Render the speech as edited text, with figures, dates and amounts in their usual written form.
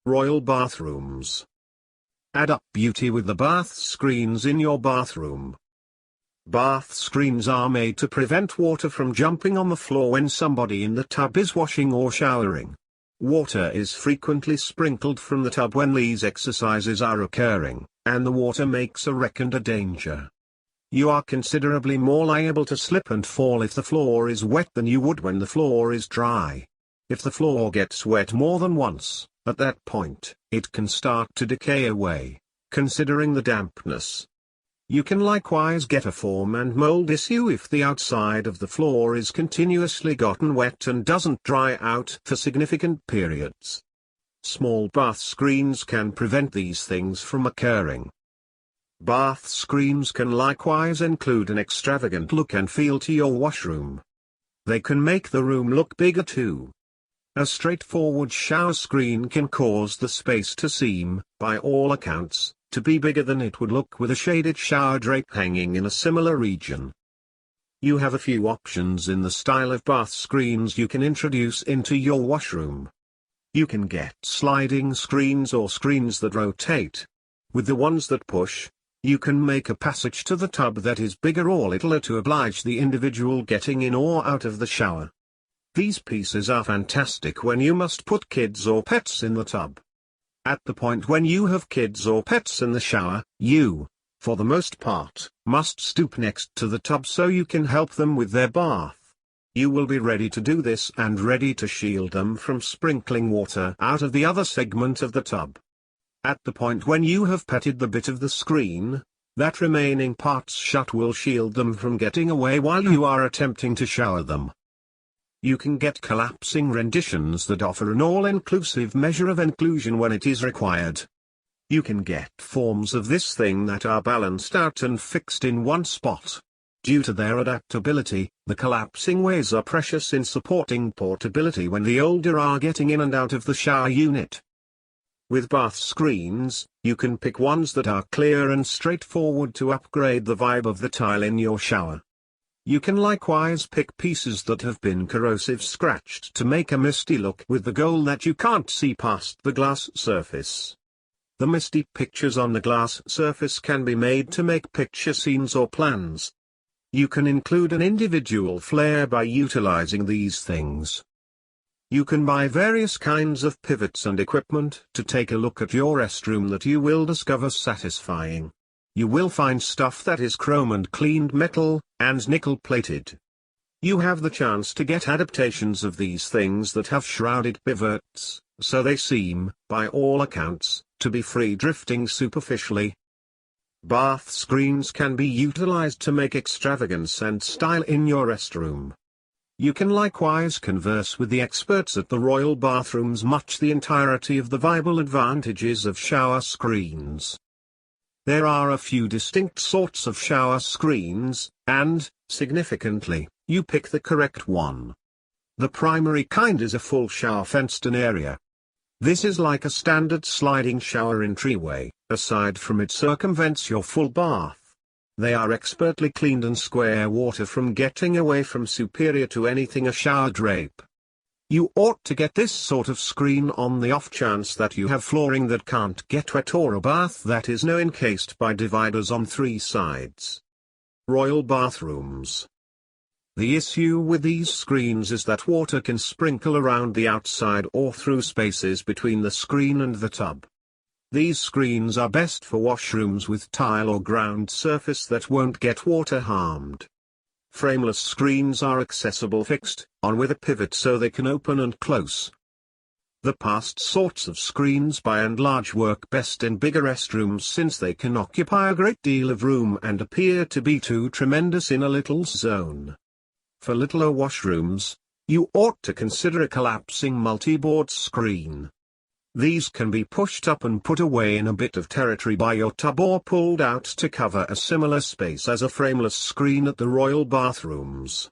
Royal bathrooms. Add up beauty with the bath screens in your bathroom. Bath screens are made to prevent water from jumping on the floor when somebody in the tub is washing or showering. Water is frequently sprinkled from the tub when these exercises are occurring, and the water makes a wreck and a danger. You are considerably more liable to slip and fall if the floor is wet than you would when the floor is dry. If the floor gets wet more than once, at that point, it can start to decay away, considering the dampness. You can likewise get a form and mold issue if the outside of the floor is continuously gotten wet and doesn't dry out for significant periods. Small bath screens can prevent these things from occurring. Bath screens can likewise include an extravagant look and feel to your washroom. They can make the room look bigger too. A straightforward shower screen can cause the space to seem, by all accounts, to be bigger than it would look with a shaded shower drape hanging in a similar region. You have a few options in the style of bath screens you can introduce into your washroom. You can get sliding screens or screens that rotate. With the ones that push, you can make a passage to the tub that is bigger or littler to oblige the individual getting in or out of the shower. These pieces are fantastic when you must put kids or pets in the tub. At the point when you have kids or pets in the shower, you, for the most part, must stoop next to the tub so you can help them with their bath. You will be ready to do this and ready to shield them from sprinkling water out of the other segment of the tub. At the point when you have petted the bit of the screen, that remaining part's shut will shield them from getting away while you are attempting to shower them. You can get collapsing renditions that offer an all-inclusive measure of inclusion when it is required. You can get forms of this thing that are balanced out and fixed in one spot. Due to their adaptability, the collapsing ways are precious in supporting portability when the older are getting in and out of the shower unit. With bath screens, you can pick ones that are clear and straightforward to upgrade the vibe of the tile in your shower. You can likewise pick pieces that have been corrosive scratched to make a misty look with the goal that you can't see past the glass surface. The misty pictures on the glass surface can be made to make picture scenes or plans. You can include an individual flair by utilizing these things. You can buy various kinds of pivots and equipment to take a look at your restroom that you will discover satisfying. You will find stuff that is chrome and cleaned metal, and nickel-plated. You have the chance to get adaptations of these things that have shrouded pivots, so they seem, by all accounts, to be free drifting superficially. Bath screens can be utilized to make extravagance and style in your restroom. You can likewise converse with the experts at the Royal Bathrooms much the entirety of the viable advantages of shower screens. There are a few distinct sorts of shower screens, and, significantly, you pick the correct one. The primary kind is a full shower fenced-in area. This is like a standard sliding shower entryway, aside from it circumvents your full bath. They are expertly cleaned and square water from getting away from superior to anything a shower drape. You ought to get this sort of screen on the off chance that you have flooring that can't get wet or a bath that is not encased by dividers on 3 sides. Royal bathrooms. The issue with these screens is that water can sprinkle around the outside or through spaces between the screen and the tub. These screens are best for washrooms with tile or ground surface that won't get water harmed. Frameless screens are accessible fixed on with a pivot so they can open and close. The past sorts of screens by and large work best in bigger restrooms since they can occupy a great deal of room and appear to be too tremendous in a little zone. For littler washrooms, you ought to consider a collapsing multi-board screen. These can be pushed up and put away in a bit of territory by your tub or pulled out to cover a similar space as a frameless screen at the Royal Bathrooms.